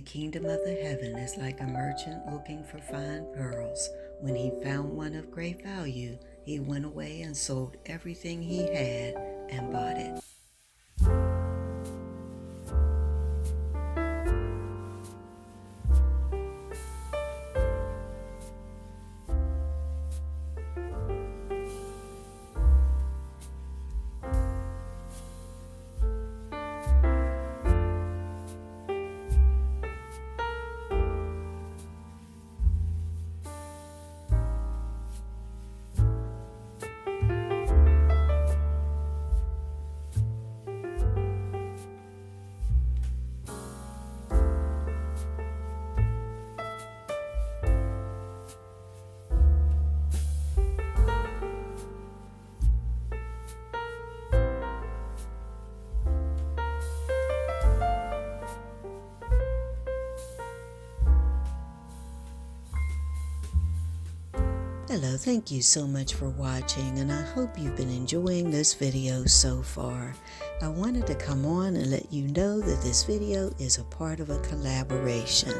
The kingdom of the heaven is like a merchant looking for fine pearls. When he found one of great value, he went away and sold everything he had and bought it. Hello, thank you so much for watching, and I hope you've been enjoying this video so far. I wanted to come on and let you know that this video is a part of a collaboration.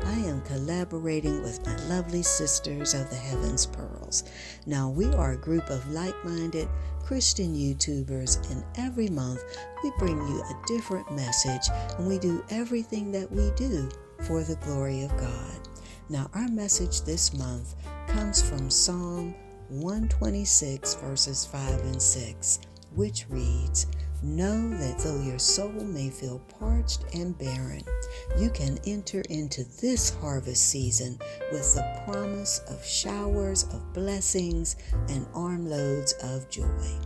I am collaborating with my lovely sisters of the Heavens Pearls. Now, we are a group of like-minded Christian YouTubers, and every month we bring you a different message, and we do everything that we do for the glory of God. Now, our message this month comes from Psalm 126, verses 5 and 6, which reads, "Know that though your soul may feel parched and barren, you can enter into this harvest season with the promise of showers of blessings and armloads of joy."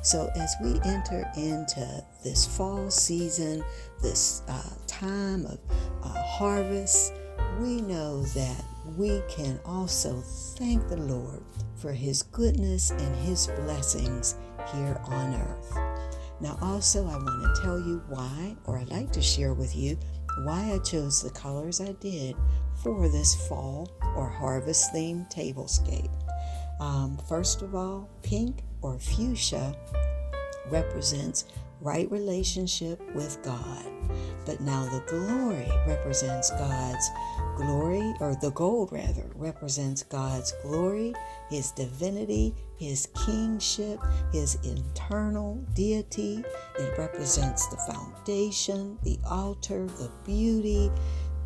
So as we enter into this fall season, this time of harvest, we know that we can also thank the Lord for His goodness and His blessings here on earth. Now also I want to tell you why, or I'd like to share with you why I chose the colors I did for this fall or harvest themed tablescape. First of all, pink or fuchsia represents right relationship with God. But now the glory represents God's glory, or the gold rather, represents God's glory, His divinity, His kingship, His internal deity. It represents the foundation, the altar, the beauty,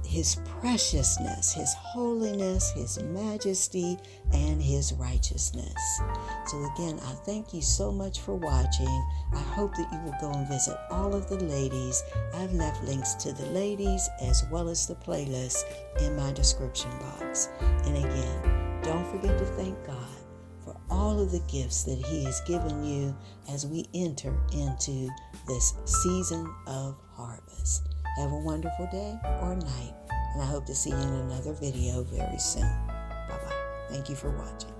His preciousness, His holiness, His majesty, and His righteousness. So again, I thank you so much for watching. I hope that you will go and visit all of the ladies. I've left links to the ladies as well as the playlist in my description box. And again, don't forget to thank God for all of the gifts that He has given you as we enter into this season of harvest. Have a wonderful day or night, and I hope to see you in another video very soon. Bye-bye. Thank you for watching.